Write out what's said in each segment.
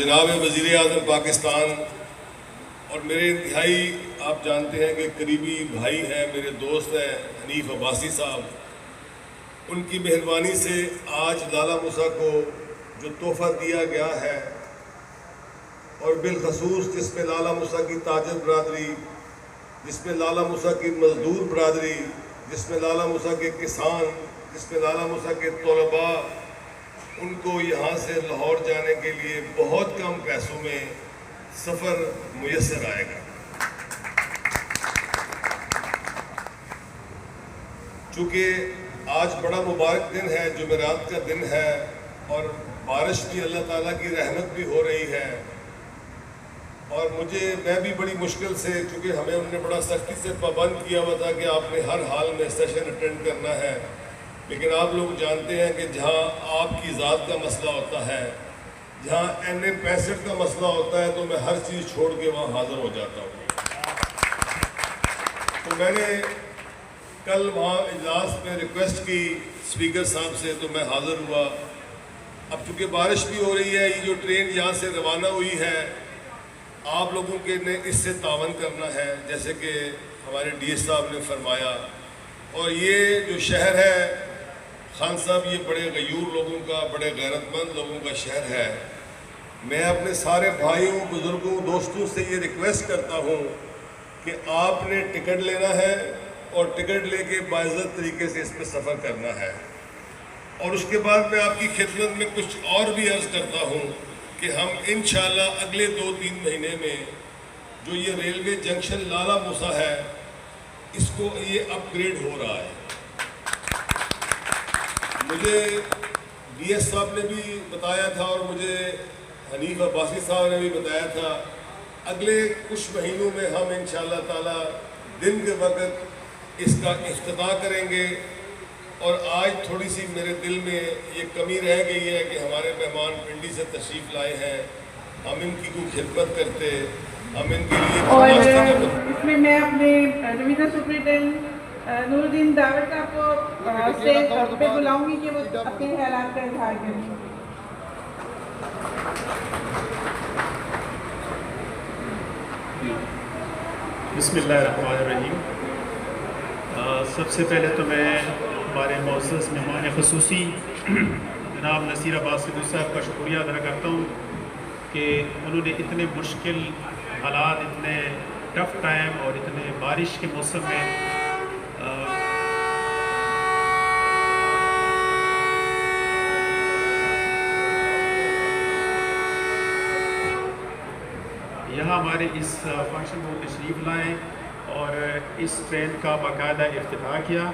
جناب وزیر اعظم پاکستان اور میرے انتہائی آپ جانتے ہیں کہ قریبی بھائی ہیں، میرے دوست ہیں حنیف عباسی صاحب، ان کی مہربانی سے آج لالہ موسیٰ کو جو تحفہ دیا گیا ہے، اور بالخصوص جس میں لالہ موسیٰ کی تاجر برادری، جس میں لالہ موسیٰ کی مزدور برادری، جس میں لالہ موسیٰ کے کسان، جس میں لالہ موسیٰ کے طلباء، ان کو یہاں سے لاہور جانے کے لیے بہت کم پیسوں میں سفر میسر آئے گا۔ چونکہ آج بڑا مبارک دن ہے، جمعرات کا دن ہے، اور بارش بھی اللہ تعالیٰ کی رحمت بھی ہو رہی ہے، اور میں بھی بڑی مشکل سے، چونکہ ہمیں انہوں نے بڑا سختی سے پابند کیا ہوا تھا کہ آپ نے ہر حال میں سیشن اٹینڈ کرنا ہے، لیکن آپ لوگ جانتے ہیں کہ جہاں آپ کی ذات کا مسئلہ ہوتا ہے، جہاں N65 کا مسئلہ ہوتا ہے، تو میں ہر چیز چھوڑ کے وہاں حاضر ہو جاتا ہوں۔ تو میں نے کل وہاں اجلاس میں ریکویسٹ کی اسپیکر صاحب سے، تو میں حاضر ہوا۔ اب چونکہ بارش بھی ہو رہی ہے، یہ جو ٹرین یہاں سے روانہ ہوئی ہے، آپ لوگوں کے نے اس سے تعاون کرنا ہے، جیسے کہ ہمارے ڈی ایس صاحب نے فرمایا، اور یہ جو شہر ہے خان صاحب، یہ بڑے غیور لوگوں کا، بڑے غیرت مند لوگوں کا شہر ہے۔ میں اپنے سارے بھائیوں، بزرگوں، دوستوں سے یہ ریکویسٹ کرتا ہوں کہ آپ نے ٹکٹ لینا ہے، اور ٹکٹ لے کے باعزت طریقے سے اس پہ سفر کرنا ہے۔ اور اس کے بعد میں آپ کی خدمت میں کچھ اور بھی عرض کرتا ہوں کہ ہم انشاءاللہ اگلے 2-3 مہینے میں جو یہ ریلوے جنکشن لالہ موسیٰ ہے، اس کو یہ اپ گریڈ ہو رہا ہے۔ مجھے ڈی ایس صاحب نے بھی بتایا تھا، اور مجھے حنیف عباسی صاحب نے بھی بتایا تھا، اگلے کچھ مہینوں میں ہم انشاءاللہ تعالی دن کے وقت اس کا افتتاح کریں گے۔ اور آج تھوڑی سی میرے دل میں یہ کمی رہ گئی ہے کہ ہمارے مہمان پنڈی سے تشریف لائے ہیں، ہم ان کی کوئی خدمت کرتے، ہم ان کے لیے اور اس میں میں اپنے ڈویژن سپرنٹینڈنٹ نور الدین داور صاحب کو اسٹیج پہ بلاؤں گی کہ وہ اپنے خیالات کا اظہار کریں۔ بسم اللہ الرحمن الرحیم۔ سب سے پہلے تو میں ہمارے معزز مہمان خصوصی جناب نصیر عباس صدیقی صاحب کا شکریہ ادا کرتا ہوں کہ انہوں نے اتنے مشکل حالات، اتنے ٹف ٹائم اور اتنے بارش کے موسم میں یہاں ہمارے اس فنکشن کو تشریف لائیں اور اس ٹرین کا باقاعدہ افتتاح کیا۔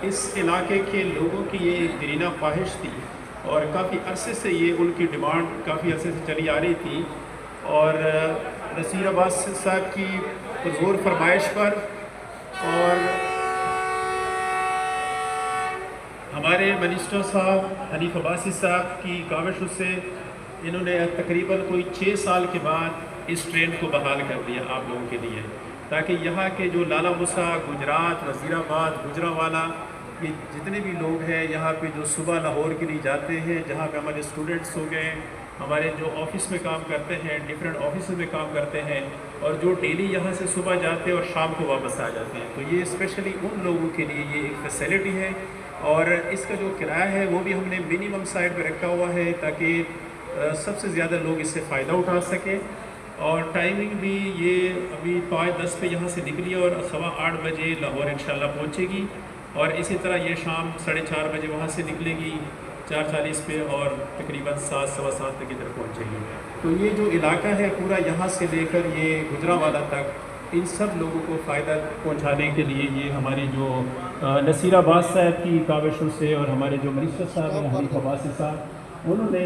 اس علاقے کے لوگوں کی یہ ایک دیرینہ خواہش تھی، اور کافی عرصے سے یہ ان کی ڈیمانڈ کافی عرصے سے چلی آ رہی تھی، اور نصیر عباس صاحب کی زور فرمائش پر اور ہمارے منسٹر صاحب حنیف عباسی صاحب کی کاوشوں سے انہوں نے تقریباً کوئی 6 سال کے بعد اس ٹرین کو بحال کر دیا آپ لوگوں کے لیے، تاکہ یہاں کے جو لالہ موسیٰ، گجرات، وزیر آباد، گجرانوالہ، یہ جتنے بھی لوگ ہیں یہاں پہ جو صبح لاہور کے لیے جاتے ہیں، جہاں پہ ہمارے اسٹوڈنٹس ہو گئے، ہمارے جو آفس میں کام کرتے ہیں، ڈیفرنٹ آفیسز میں کام کرتے ہیں، اور جو ڈیلی یہاں سے صبح جاتے ہیں اور شام کو واپس آ جاتے ہیں، تو یہ اسپیشلی ان لوگوں کے لیے یہ ایک فیسیلٹی ہے۔ اور اس کا جو کرایہ ہے وہ بھی ہم نے منیمم سائڈ پہ رکھا ہوا ہے، تاکہ سب سے زیادہ لوگ اس سے فائدہ اٹھا سکیں۔ اور ٹائمنگ بھی یہ ابھی 5:10 پہ یہاں سے نکلی اور 8:15 بجے لاہور انشاءاللہ پہنچے گی، اور اسی طرح یہ شام 4:30 بجے وہاں سے نکلے گی 4:40 پہ، اور تقریباً 7، 7:15 تک ادھر پہنچے گی۔ تو یہ جو علاقہ ہے پورا یہاں سے لے کر یہ گجرانوالہ تک، ان سب لوگوں کو فائدہ پہنچانے کے لیے یہ ہماری جو نصیر عباس صاحب کی کاوشوں سے، اور ہمارے جو منسٹر صاحب ہیں حنیف عباسی صاحب، انہوں نے